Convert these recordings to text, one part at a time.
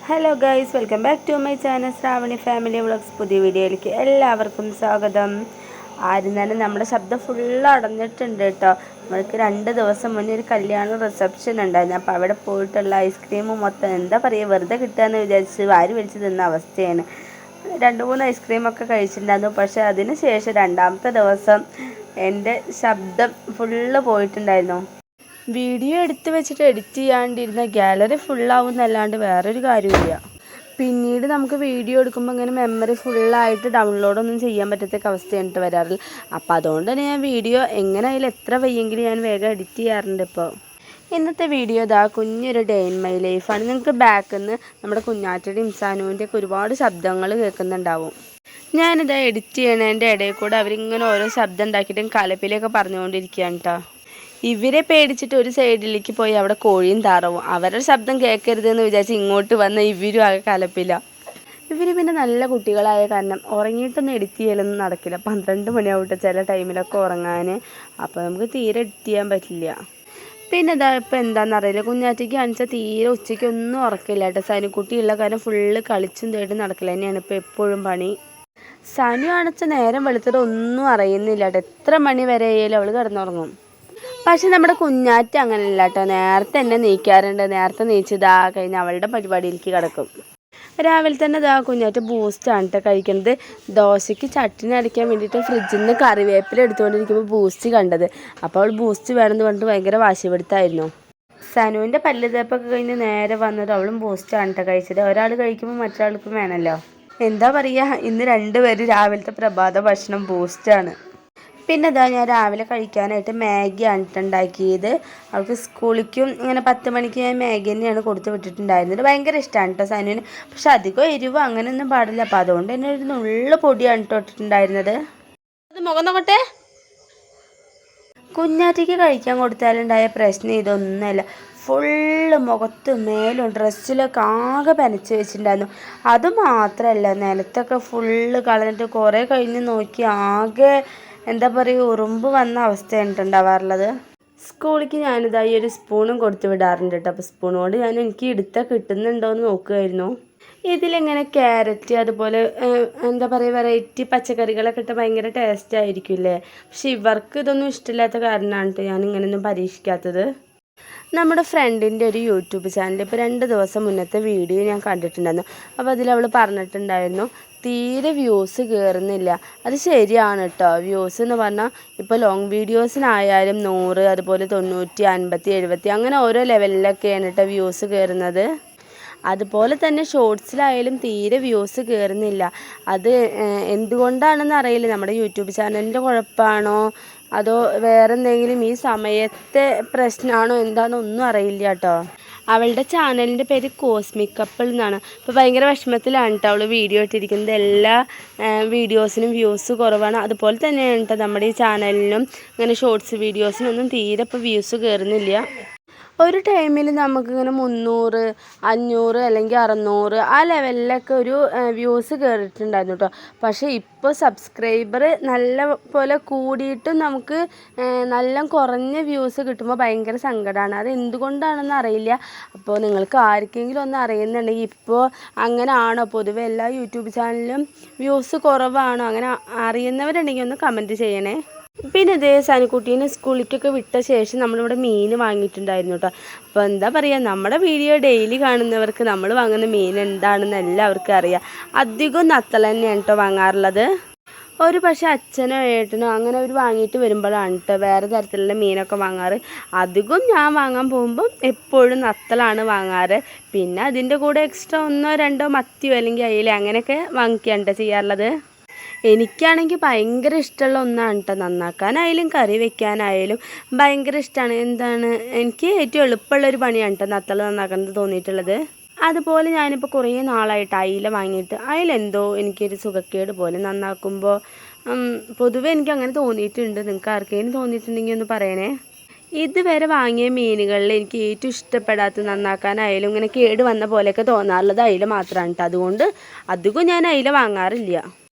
Hello guys, welcome back to my channel Shravani family vlogs. പുതിയ വീഡിയോയിലേക്ക് എല്ലാവർക്കും സ്വാഗതം. ആരും തന്നെ നമ്മുടെ ശബ്ദം ഫുള്ള് അടഞ്ഞിട്ടുണ്ട് കേട്ടോ. നമ്മൾക്ക് 2 ദിവസം മുന്നേ ഒരു കല്യാണ റിസപ്ഷൻ ഉണ്ടായിരുന്നു. അപ്പോൾ അവിടെ പോയിട്ടുള്ള ഐസ്ക്രീമും മൊത്തം എന്താ പറയുക, വെറുതെ കിട്ടുകയെന്ന് വിചാരിച്ച് വാരി വലിച്ച് തിന്ന അവസ്ഥയാണ്. 2-3 ഐസ്ക്രീമൊക്കെ കഴിച്ചിട്ടുണ്ടായിരുന്നു. പക്ഷേ അതിന് ശേഷം 2-ാമത്തെ ദിവസം എൻ്റെ ശബ്ദം ഫുള്ള് പോയിട്ടുണ്ടായിരുന്നു. വീഡിയോ എടുത്ത് വെച്ചിട്ട് എഡിറ്റ് ചെയ്യാണ്ടിരുന്ന ഗാലറി ഫുള്ളാവുന്നല്ലാണ്ട് വേറൊരു കാര്യമില്ല. പിന്നീട് നമുക്ക് വീഡിയോ എടുക്കുമ്പോൾ ഇങ്ങനെ മെമ്മറി ഫുള്ളായിട്ട് ഡൗൺലോഡൊന്നും ചെയ്യാൻ പറ്റത്തൊക്കെ അവസ്ഥയായിട്ട് വരാറില്ല. അപ്പോൾ അതുകൊണ്ട് തന്നെ ഞാൻ വീഡിയോ എങ്ങനെയായാലും എത്ര വയ്യെങ്കിലും ഞാൻ വേഗം എഡിറ്റ് ചെയ്യാറുണ്ട്. ഇപ്പോൾ ഇന്നത്തെ വീഡിയോ ഇതാ കുഞ്ഞൊരു ഡേ ഇൻ മൈ ലൈഫാണ്. നിങ്ങൾക്ക് ബാക്കിൽ നിന്ന് നമ്മുടെ കുഞ്ഞാറ്റയുടെയും സാനുവിൻ്റെയൊക്കെ ഒരുപാട് ശബ്ദങ്ങൾ കേൾക്കുന്നുണ്ടാവും. ഞാനിതാ എഡിറ്റ് ചെയ്യണതിൻ്റെ ഇടയിൽ കൂടെ അവരിങ്ങനെ ഓരോ ശബ്ദം ഉണ്ടാക്കിയിട്ടും കലപ്പിലൊക്കെ പറഞ്ഞുകൊണ്ടിരിക്കുകയാണ് കേട്ടോ. ഇവരെ പേടിച്ചിട്ട് ഒരു സൈഡിലേക്ക് പോയി അവിടെ കോഴിയും താറവും അവരുടെ ശബ്ദം കേൾക്കരുതെന്ന് വിചാരിച്ച് ഇങ്ങോട്ട് വന്ന ഇവരും ആകെ കലപ്പില്ല. ഇവർ പിന്നെ നല്ല കുട്ടികളായ കാരണം ഉറങ്ങിയിട്ടൊന്നും എഡിറ്റ് ചെയ്യലൊന്നും നടക്കില്ല. 12 മണിയാവട്ടെ ചില ടൈമിലൊക്കെ ഉറങ്ങാൻ. അപ്പോൾ നമുക്ക് തീരെ എഡിറ്റ് ചെയ്യാൻ പറ്റില്ല. പിന്നെ ഇതാ ഇപ്പോൾ എന്താണെന്നറിയില്ല, കുഞ്ഞാറ്റയ്ക്ക് കാണിച്ചാൽ തീരെ ഉച്ചയ്ക്കൊന്നും ഉറക്കില്ല കേട്ടോ. സനുക്കുട്ടിയുള്ള കാരണം ഫുള്ള് കളിച്ചും തേടി നടക്കില്ല തന്നെയാണ് ഇപ്പോൾ എപ്പോഴും പണി. സനു കാണിച്ച നേരം വെളുത്തിട്ട് ഒന്നും അറിയുന്നില്ല കേട്ടോ. എത്ര മണി വരെ ആയാലും അവൾ കിടന്നുറങ്ങും. പക്ഷെ നമ്മുടെ കുഞ്ഞാറ്റ അങ്ങനെയല്ല കേട്ടോ, നേരത്തെ തന്നെ നീക്കാറുണ്ട്. നേരത്തെ നീച്ചിതാ കഴിഞ്ഞ് അവളുടെ പരിപാടിയിലേക്ക് കിടക്കും. രാവിലെ തന്നെ ഇതാ കുഞ്ഞാറ്റ ബൂസ്റ്റാണ് കേട്ടോ കഴിക്കുന്നത്. ദോശയ്ക്ക് ചട്ടിനി അടിക്കാൻ വേണ്ടിയിട്ട് ഫ്രിഡ്ജിൽ നിന്ന് കറിവേപ്പില എടുത്തുകൊണ്ടിരിക്കുമ്പോൾ ബൂസ്റ്റ് കണ്ടത്. അപ്പോൾ അവൾ ബൂസ്റ്റ് വേണമെന്ന് പറഞ്ഞിട്ട് ഭയങ്കര വാശിപിടുത്തമായിരുന്നു. സനുവിൻ്റെ പല്ല് തേപ്പൊക്കെ കഴിഞ്ഞ് നേരെ വന്നത് അവളും ബൂസ്റ്റാണ് കേട്ടോ കഴിച്ചത്. ഒരാൾ കഴിക്കുമ്പോൾ മറ്റൊരാൾക്കും വേണമല്ലോ. എന്താ പറയുക, ഇന്ന് 2 പേര് രാവിലത്തെ പ്രഭാത ഭക്ഷണം ബൂസ്റ്റാണ്. പിന്നെ ഇതാ ഞാൻ രാവിലെ കഴിക്കാനായിട്ട് മാഗിയാണ് ഉണ്ടാക്കിയത്. അവൾക്ക് സ്കൂളിലേക്കും ഇങ്ങനെ 10 മണിക്ക് ഞാൻ മാഗി തന്നെയാണ് കൊടുത്ത് വിട്ടിട്ടുണ്ടായിരുന്നത്. ഭയങ്കര ഇഷ്ടമാണ് കേട്ടോ സനുവിന്. പക്ഷെ അധികം എരിവ് അങ്ങനെയൊന്നും പാടില്ല. അപ്പോൾ അതുകൊണ്ട് തന്നെ ഒരു നുള്ള പൊടിയാണ് കേട്ടോ ഇട്ടിട്ടുണ്ടായിരുന്നത്. അത് മുഖം നോക്കട്ടെ. കുഞ്ഞാറ്റയ്ക്ക് കഴിക്കാൻ കൊടുത്താലുണ്ടായ പ്രശ്നം ഇതൊന്നുമല്ല. ഫുള്ള് മുഖത്തും മേലും ഡ്രസ്സിലൊക്കെ ആകെ പനച്ച് വെച്ചിട്ടുണ്ടായിരുന്നു. അതുമാത്രമല്ല, നിലത്തൊക്കെ ഫുള്ള് കളഞ്ഞിട്ട് കുറേ കഴിഞ്ഞ് നോക്കി ആകെ എന്താ പറയുക, ഉറുമ്പ് വന്ന അവസ്ഥയാണ് ഉണ്ടാവാറുള്ളത്. സ്കൂളിലേക്ക് ഞാനിതായി ഒരു സ്പൂണും കൊടുത്തു വിടാറുണ്ട് കേട്ടോ. അപ്പോൾ സ്പൂൺ കൊണ്ട് ഞാൻ എനിക്ക് എടുത്താൽ കിട്ടുന്നുണ്ടോ എന്ന് നോക്കുമായിരുന്നു. ഇതിലിങ്ങനെ ക്യാരറ്റ് അതുപോലെ എന്താ പറയുക വെറൈറ്റി പച്ചക്കറികളൊക്കെ ഇട്ട് ഭയങ്കര ടേസ്റ്റ് ആയിരിക്കില്ലേ. പക്ഷെ ഇവർക്ക് ഇതൊന്നും ഇഷ്ടമില്ലാത്ത കാരണമാണ് കേട്ടോ ഞാൻ ഇങ്ങനെയൊന്നും പരീക്ഷിക്കാത്തത്. നമ്മുടെ ഫ്രണ്ടിൻ്റെ ഒരു യൂട്യൂബ് ചാനൽ ഇപ്പോൾ 2 ദിവസം മുന്നത്തെ വീഡിയോ ഞാൻ കണ്ടിട്ടുണ്ടായിരുന്നു. അപ്പോൾ അതിലവൾ പറഞ്ഞിട്ടുണ്ടായിരുന്നു തീരെ വ്യൂസ് കയറുന്നില്ല. അത് ശരിയാണ് കേട്ടോ. വ്യൂസ് എന്ന് പറഞ്ഞാൽ ഇപ്പോൾ ലോങ് വീഡിയോസിനായാലും 100, അതുപോലെ 90, 50, 70 അങ്ങനെ ഓരോ ലെവലിലൊക്കെയാണ് കേട്ടോ വ്യൂസ് കയറുന്നത്. അതുപോലെ തന്നെ ഷോർട്സിലായാലും തീരെ വ്യൂസ് കയറുന്നില്ല. അത് എന്തുകൊണ്ടാണെന്ന് അറിയില്ല. നമ്മുടെ യൂട്യൂബ് ചാനലിൻ്റെ കുഴപ്പമാണോ അതോ വേറെ എന്തെങ്കിലും ഈ സമയത്തെ പ്രശ്നമാണോ എന്താണെന്നൊന്നും അറിയില്ല കേട്ടോ. അവളുടെ ചാനലിൻ്റെ പേര് കോസ്മിക് കപ്പിൾ എന്നാണ്. ഇപ്പോൾ ഭയങ്കര വിഷമത്തിലാണ് കേട്ടോ അവൾ വീഡിയോ ഇട്ടിരിക്കുന്നത്. എല്ലാ വീഡിയോസിനും വ്യൂസ് കുറവാണ്. അതുപോലെ തന്നെയാണ് കേട്ടോ നമ്മുടെ ഈ ചാനലിനും ഇങ്ങനെ ഷോർട്സ് വീഡിയോസിനൊന്നും തീരെ ഇപ്പോൾ വ്യൂസ് കയറുന്നില്ല. ഒരു ടൈമിൽ നമുക്കിങ്ങനെ 300, 500 അല്ലെങ്കിൽ 600 ആ ലെവലിലൊക്കെ ഒരു വ്യൂസ് കയറിയിട്ടുണ്ടായിരുന്നു കേട്ടോ. പക്ഷേ ഇപ്പോൾ സബ്സ്ക്രൈബർ നല്ല പോലെ കൂടിയിട്ടും നമുക്ക് നല്ല കുറഞ്ഞ വ്യൂസ് കിട്ടുമ്പോൾ ഭയങ്കര സങ്കടമാണ്. അത് എന്തുകൊണ്ടാണെന്ന് അറിയില്ല. അപ്പോൾ നിങ്ങൾക്ക് ആർക്കെങ്കിലും ഒന്ന് അറിയുന്നുണ്ടെങ്കിൽ ഇപ്പോൾ അങ്ങനെ ആണോ, പൊതുവെ എല്ലാ യൂട്യൂബ് ചാനലിലും വ്യൂസ് കുറവാണോ, അങ്ങനെ അറിയുന്നവരുണ്ടെങ്കിൽ ഒന്ന് കമൻറ്റ് ചെയ്യണേ. പിന്നെ ഇതേ സനുക്കുട്ടീനെ സ്കൂളിലേക്കൊക്കെ വിട്ട ശേഷം നമ്മളിവിടെ മീൻ വാങ്ങിയിട്ടുണ്ടായിരുന്നു കേട്ടോ. അപ്പോൾ എന്താ പറയുക, നമ്മുടെ വീഡിയോ ഡെയിലി കാണുന്നവർക്ക് നമ്മൾ വാങ്ങുന്ന മീൻ എന്താണെന്ന് എല്ലാവർക്കും അറിയാം. അധികം നത്തൽ തന്നെയാണ് കേട്ടോ വാങ്ങാറുള്ളത്. ഒരു പക്ഷേ അച്ഛനോ ഏട്ടനോ അങ്ങനെ അവർ വാങ്ങിയിട്ട് വരുമ്പോഴാണ് കേട്ടോ വേറെ തരത്തിലുള്ള മീനൊക്കെ വാങ്ങാറ്. അധികം ഞാൻ വാങ്ങാൻ പോകുമ്പോൾ എപ്പോഴും നത്തലാണ് വാങ്ങാറ്. പിന്നെ അതിൻ്റെ കൂടെ എക്സ്ട്രാ 1, 2 മത്തിയോ അല്ലെങ്കിൽ അയില അങ്ങനെയൊക്കെ വാങ്ങിക്കുകയാണ് കേട്ടോ ചെയ്യാറുള്ളത്. എനിക്കാണെങ്കിൽ ഭയങ്കര ഇഷ്ടമുള്ള ഒന്നാണ് കേട്ടോ നന്നാക്കാനായാലും കറി വെക്കാനായാലും ഭയങ്കര ഇഷ്ടമാണ്. എനിക്ക് ഏറ്റവും എളുപ്പമുള്ളൊരു പണിയാണ് കേട്ടോ നത്തൽ നന്നാക്കുന്നത് തോന്നിയിട്ടുള്ളത്. അതുപോലെ ഞാനിപ്പോൾ കുറേ നാളായിട്ട് അയില വാങ്ങിയിട്ട് അയിലെന്തോ എനിക്കൊരു സുഖക്കേട് പോലെ നന്നാക്കുമ്പോൾ പൊതുവെ എനിക്ക് അങ്ങനെ തോന്നിയിട്ടുണ്ട്. നിങ്ങൾക്ക് ആർക്കെങ്കിലും തോന്നിയിട്ടുണ്ടെങ്കിൽ ഒന്ന് പറയണേ. ഇതുവരെ വാങ്ങിയ മീനുകളിൽ എനിക്ക് ഏറ്റവും ഇഷ്ടപ്പെടാത്ത നന്നാക്കാനായാലും ഇങ്ങനെ കേട് വന്ന പോലെയൊക്കെ തോന്നാറുള്ളത് അയില മാത്രമാണ് കേട്ടോ. അതുകൊണ്ട് അധികം ഞാൻ അയില വാങ്ങാറില്ല.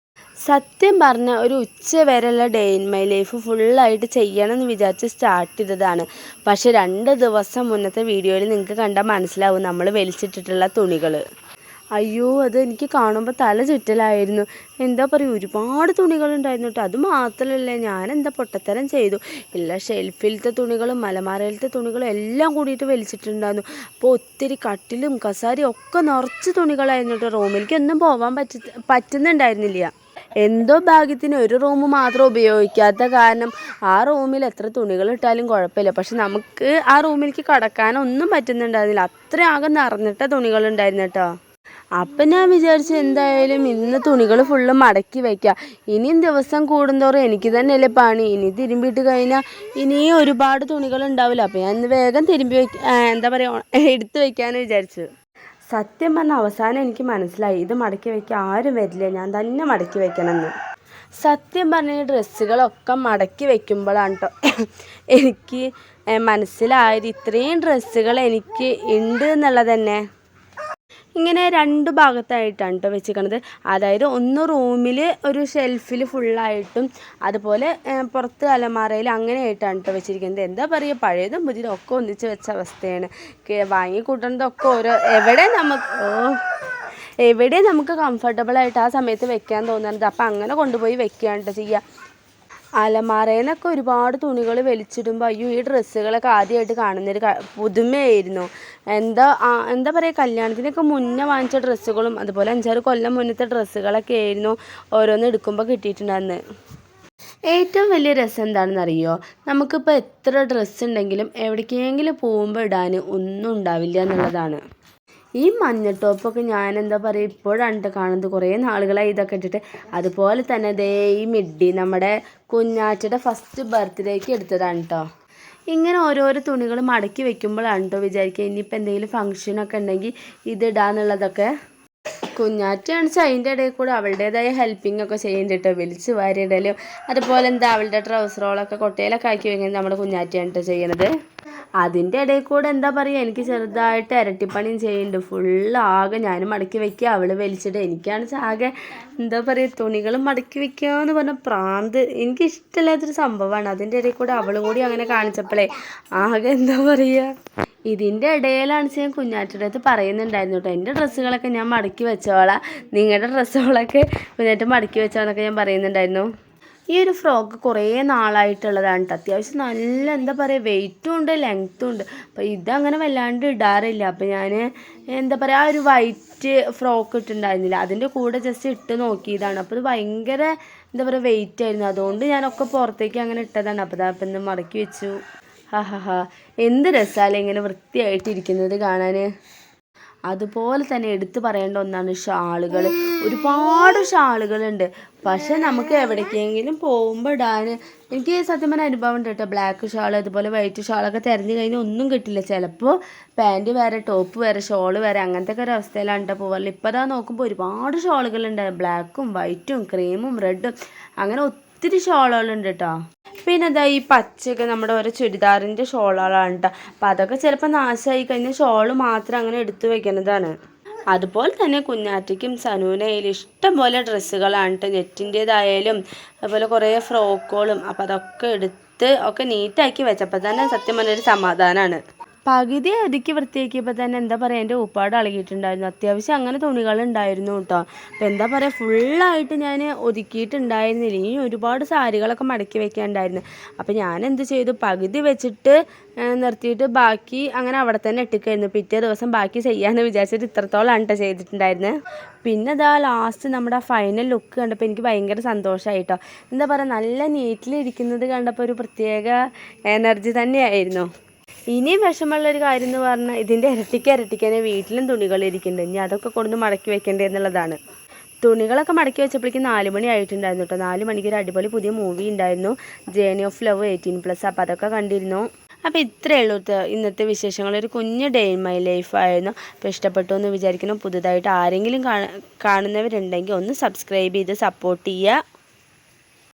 സത്യം പറഞ്ഞ ഒരു ഉച്ച വരെയുള്ള ഡേ ഇൻ മൈ ലൈഫ് ഫുള്ളായിട്ട് ചെയ്യണമെന്ന് വിചാരിച്ച് സ്റ്റാർട്ട് ചെയ്തതാണ്. പക്ഷേ 2 ദിവസം മുന്നത്തെ വീഡിയോയിൽ നിങ്ങൾക്ക് കണ്ടാൽ മനസ്സിലാവും നമ്മൾ വലിച്ചിട്ടിട്ടുള്ള തുണികൾ. അയ്യോ അത് എനിക്ക് കാണുമ്പോൾ തല ചുറ്റലായിരുന്നു. എന്താ പറയുക, ഒരുപാട് തുണികളുണ്ടായിരുന്നു കേട്ടോ. അത് മാത്രമല്ല ഞാൻ എന്താ പൊട്ടത്തരം ചെയ്തു, എല്ലാ ഷെൽഫിലത്തെ തുണികളും അലമാരയിലത്തെ തുണികളും എല്ലാം കൂടിയിട്ട് വലിച്ചിട്ടുണ്ടായിരുന്നു. അപ്പോൾ ഒത്തിരി കട്ടിലും കസാരയും ഒക്കെ നിറച്ച് തുണികളായിരുന്നു കേട്ടോ. റൂമിലേക്ക് ഒന്നും പോകാൻ പറ്റുന്നുണ്ടായിരുന്നില്ല. എന്തോ ഭാഗ്യത്തിന് ഒരു റൂം മാത്രം ഉപയോഗിക്കാത്ത കാരണം ആ റൂമിൽ എത്ര തുണികൾ ഇട്ടാലും കുഴപ്പമില്ല. പക്ഷെ നമുക്ക് ആ റൂമിലേക്ക് കടക്കാനൊന്നും പറ്റുന്നുണ്ടായിരുന്നില്ല. അത്ര ആകെ നിറഞ്ഞിട്ട തുണികളുണ്ടായിരുന്നു കേട്ടോ. അപ്പം ഞാൻ വിചാരിച്ചു എന്തായാലും ഇന്ന് തുണികൾ ഫുള്ള് മടക്കി വയ്ക്കാം. ഇനിയും ദിവസം കൂടുന്തോറും എനിക്ക് തന്നെയല്ലേ പണി. ഇനി തിരുമ്പിയിട്ട് കഴിഞ്ഞാൽ ഇനിയും ഒരുപാട് തുണികൾ ഉണ്ടാവില്ല. അപ്പം ഞാൻ ഇന്ന് വേഗം എന്താ പറയുക എടുത്ത് വയ്ക്കാമെന്ന് വിചാരിച്ചു. സത്യം പറഞ്ഞ അവസാനം എനിക്ക് മനസ്സിലായി ഇത് മടക്കി വയ്ക്കാൻ ആരും വരില്ല, ഞാൻ തന്നെ മടക്കി വയ്ക്കണമെന്ന്. സത്യം പറഞ്ഞ ഡ്രസ്സുകളൊക്കെ മടക്കി വയ്ക്കുമ്പോഴാണ് കേട്ടോ എനിക്ക് മനസ്സിലായത് ഇത്രയും ഡ്രസ്സുകൾ എനിക്ക് ഉണ്ട് എന്നുള്ളത് തന്നെ. ഇങ്ങനെ രണ്ട് ഭാഗത്തായിട്ടാണ് കേട്ടോ വെച്ചിരിക്കണത്. അതായത് ഒന്ന് റൂമിൽ ഒരു ഷെൽഫിൽ ഫുള്ളായിട്ടും അതുപോലെ പുറത്ത് അലമാരയിൽ അങ്ങനെ ആയിട്ടാണ് കേട്ടോ വെച്ചിരിക്കുന്നത്. എന്താ പറയുക, പഴയതും പുതിയതും ഒക്കെ ഒന്നിച്ച് വെച്ച അവസ്ഥയാണ്. വാങ്ങിക്കൂട്ടുന്നതൊക്കെ എവിടെ നമുക്ക് കംഫർട്ടബിളായിട്ട് ആ സമയത്ത് വെക്കാൻ തോന്നുന്നത് അപ്പം അങ്ങനെ കൊണ്ടുപോയി വെക്കുകയാണ് കേട്ടോ ചെയ്യുക. അലമാരയിൽ നിന്നൊക്കെ ഒരുപാട് തുണികൾ വലിച്ചിടുമ്പോൾ അയ്യോ ഈ ഡ്രസ്സുകളൊക്കെ ആദ്യമായിട്ട് കാണുന്നൊരു പുതുമയായിരുന്നു. എന്താ പറയുക, കല്യാണത്തിനൊക്കെ മുന്നേ വാങ്ങിച്ച ഡ്രസ്സുകളും അതുപോലെ 5-6 കൊല്ലം മുന്നത്തെ ഡ്രസ്സുകളൊക്കെ ആയിരുന്നു ഓരോന്ന് എടുക്കുമ്പോൾ കിട്ടിയിട്ടുണ്ടായിരുന്നു. ഏറ്റവും വലിയ രസം എന്താണെന്നറിയോ, നമുക്കിപ്പോൾ എത്ര ഡ്രസ്സ് ഉണ്ടെങ്കിലും എവിടേക്കെങ്കിലും പോകുമ്പോൾ ഇടാൻ ഒന്നും ഉണ്ടാവില്ല എന്നുള്ളതാണ്. ഈ മഞ്ഞ ടോപ്പൊക്കെ ഞാൻ എന്താ പറയുക ഇപ്പോഴാണ് കാണുന്നത്, കുറേ നാളുകളായി ഇതൊക്കെ ഇട്ടിട്ട്. അതുപോലെ തന്നെ ദേ ഈ മിഡി നമ്മുടെ കുഞ്ഞാറ്റയുടെ ഫസ്റ്റ് ബർത്ത്ഡേക്ക് എടുത്തതാണ് കേട്ടോ. ഇങ്ങനെ ഓരോരോ തുണികൾ മടക്കി വെക്കുമ്പോഴാണ് കേട്ടോ വിചാരിക്കുക ഇനിയിപ്പോൾ എന്തെങ്കിലും ഫംഗ്ഷനൊക്കെ ഉണ്ടെങ്കിൽ ഇതിടാന്നുള്ളതൊക്കെ. കുഞ്ഞാറ്റയാണ് വെച്ചാൽ അതിൻ്റെ ഇടയിൽ കൂടെ അവളുടേതായ ഹെൽപ്പിംഗ് ഒക്കെ ചെയ്യുന്നുണ്ട് കേട്ടോ. വലിച്ച് വാരിയിടലും അതുപോലെ എന്താ അവളുടെ ട്രൗസർ റോളൊക്കെ കൊട്ടയിലൊക്കെ ആക്കി വെക്കുന്നത് നമ്മുടെ കുഞ്ഞാറ്റയാണ് കേട്ടോ ചെയ്യണത്. അതിൻ്റെ ഇടയിൽ കൂടെ എന്താ പറയുക എനിക്ക് ചെറുതായിട്ട് ഇരട്ടിപ്പണിയും ചെയ്യുന്നുണ്ട്. ഫുള്ളാകെ ഞാൻ മടക്കി വയ്ക്കുക, അവൾ വലിച്ചിട്ട്. എനിക്കാണ് ആകെ എന്താ പറയുക തുണികൾ മടക്കി വയ്ക്കുക എന്ന് പറഞ്ഞ പ്രാന്ത് എനിക്കിഷ്ടമില്ലാത്തൊരു സംഭവമാണ്. അതിൻ്റെ ഇടയിൽ കൂടെ അവളും കൂടി അങ്ങനെ കാണിച്ചപ്പോഴേ ആകെ എന്താ പറയുക. ഇതിൻ്റെ ഇടയിലാണ് ഞാൻ കുഞ്ഞാറ്റയുടെ അടുത്ത് പറയുന്നുണ്ടായിരുന്നു കേട്ടോ, എൻ്റെ ഡ്രസ്സുകളൊക്കെ ഞാൻ മടക്കി വെച്ചോളാം, നിങ്ങളുടെ ഡ്രസ്സുകളൊക്കെ കുഞ്ഞാറ്റ മടക്കി വെച്ചോളെന്നൊക്കെ ഞാൻ പറയുന്നുണ്ടായിരുന്നു. ഈ ഒരു ഫ്രോക്ക് കുറേ നാളായിട്ടുള്ളതാണ് കേട്ടോ. അത്യാവശ്യം നല്ല എന്താ പറയുക വെയിറ്റും ഉണ്ട് ലെങ്ത്തും ഉണ്ട്. അപ്പോൾ ഇതങ്ങനെ വല്ലാണ്ട് ഇടാറില്ല. അപ്പോൾ ഞാൻ എന്താ പറയുക ആ ഒരു വൈറ്റ് ഫ്രോക്ക് ഇട്ടുണ്ടായിരുന്നില്ല, അതിൻ്റെ കൂടെ ജസ്റ്റ് ഇട്ട് നോക്കിയതാണ്. അപ്പോൾ ഇത് ഭയങ്കര എന്താ പറയുക വെയിറ്റ് ആയിരുന്നു. അതുകൊണ്ട് ഞാനൊക്കെ പുറത്തേക്ക് അങ്ങനെ ഇട്ടതാണ്. അപ്പോൾ ഇതാ ഇപ്പം ഇന്ന് മടക്കി വെച്ചു. എന്ത് രസമല്ലേ ഇങ്ങനെ വൃത്തിയായിട്ടിരിക്കുന്നത് കാണാൻ. അതുപോലെ തന്നെ എടുത്തു പറയേണ്ട ഒന്നാണ് ഷാളുകൾ. ഒരുപാട് ഷാളുകളുണ്ട്. പക്ഷെ നമുക്ക് എവിടേക്കെങ്കിലും പോകുമ്പോൾ ഇടാൻ എനിക്ക് സത്യം പറഞ്ഞ അനുഭവം ഉണ്ട് കേട്ടോ. ബ്ലാക്ക് ഷാൾ അതുപോലെ വൈറ്റ് ഷാളൊക്കെ തിരഞ്ഞു കഴിഞ്ഞാൽ ഒന്നും കിട്ടില്ല. ചിലപ്പോൾ പാൻറ്റ് വേറെ ടോപ്പ് വേറെ ഷോള് വേറെ അങ്ങനത്തെ ഒക്കെ ഒരു അവസ്ഥയിലാണ് കേട്ടോ പോകാറില്ല. ഇപ്പോൾ അതാ നോക്കുമ്പോൾ ഒരുപാട് ഷാളുകളുണ്ട്, ബ്ലാക്കും വൈറ്റും ക്രീമും റെഡും അങ്ങനെ ഒത്തിരി ഷോളുകളുണ്ട് കേട്ടോ. പിന്നെ എന്താ ഈ പച്ചയൊക്കെ നമ്മുടെ ഓരോ ചുരിദാറിൻ്റെ ഷോളുകളാണ് കേട്ടോ. അപ്പം അതൊക്കെ ചിലപ്പോൾ നാശമായി കഴിഞ്ഞാൽ ഷോള് മാത്രം അങ്ങനെ എടുത്തു വെക്കുന്നതാണ്. അതുപോലെ തന്നെ കുഞ്ഞാറ്റയ്ക്കും സനൂനായാലും ഇഷ്ടം പോലെ ഡ്രസ്സുകളാണ് കേട്ടോ, നെറ്റിൻ്റേതായാലും അതുപോലെ കുറേ ഫ്രോക്കുകളും. അപ്പം അതൊക്കെ എടുത്ത് ഒക്കെ നീറ്റാക്കി വെച്ചപ്പോൾ തന്നെ സത്യം പറഞ്ഞൊരു സമാധാനമാണ്. പകുതി ഒതുക്കി വൃത്തിയാക്കിയപ്പോൾ തന്നെ എന്താ പറയുക എൻ്റെ ഉപ്പാട് അളകിയിട്ടുണ്ടായിരുന്നു. അത്യാവശ്യം അങ്ങനെ തുണികളുണ്ടായിരുന്നു കേട്ടോ. അപ്പോൾ എന്താ പറയുക ഫുള്ളായിട്ട് ഞാൻ ഒതുക്കിയിട്ടുണ്ടായിരുന്നില്ല. ഇനി ഒരുപാട് സാരികളൊക്കെ മടക്കി വെക്കാനുണ്ടായിരുന്നു. അപ്പോൾ ഞാൻ എന്ത് ചെയ്തു, പകുതി വെച്ചിട്ട് നിർത്തിയിട്ട് ബാക്കി അങ്ങനെ അവിടെ തന്നെ ഇട്ടിക്കായിരുന്നു. പിറ്റേ ദിവസം ബാക്കി ചെയ്യാമെന്ന് വിചാരിച്ചിട്ട് ഇത്രത്തോളമാണ് കേട്ടോ ചെയ്തിട്ടുണ്ടായിരുന്നത്. പിന്നെ ഇതാ ലാസ്റ്റ് നമ്മുടെ ഫൈനൽ ലുക്ക് കണ്ടപ്പോൾ എനിക്ക് ഭയങ്കര സന്തോഷമായി കേട്ടോ. എന്താ പറയുക നല്ല നീറ്റിലിരിക്കുന്നത് കണ്ടപ്പോൾ ഒരു പ്രത്യേക എനർജി തന്നെയായിരുന്നു. ഇനി വിഷമമുള്ളൊരു കാര്യം എന്ന് പറഞ്ഞാൽ ഇതിൻ്റെ ഇരട്ടിക്ക് വീട്ടിലും തുണികളിരിക്കുന്നുണ്ട്. ഇനി അതൊക്കെ കൊണ്ടുവന്ന് മടക്കി വെക്കേണ്ടത് എന്നുള്ളതാണ്. തുണികളൊക്കെ മടക്കി വെച്ചപ്പോഴേക്കും 4 മണി ആയിട്ടുണ്ടായിരുന്നു കേട്ടോ. 4 മണിക്ക് ഒരു അടിപൊളി പുതിയ മൂവി ഉണ്ടായിരുന്നു, ജേണി ഓഫ് ലവ് 18+. അപ്പോൾ അതൊക്കെ കണ്ടിരുന്നു. അപ്പോൾ ഇത്രയേ ഉള്ളൂ ഇന്നത്തെ വിശേഷങ്ങൾ. ഒരു കുഞ്ഞ് ഡേ ഇൻ മൈ ലൈഫ് ആയിരുന്നു. അപ്പോൾ ഇഷ്ടപ്പെട്ടു എന്ന് വിചാരിക്കുന്നു. പുതുതായിട്ട് ആരെങ്കിലും കാണുന്നവരുണ്ടെങ്കിൽ ഒന്ന് സബ്സ്ക്രൈബ് ചെയ്ത് സപ്പോർട്ട് ചെയ്യുക.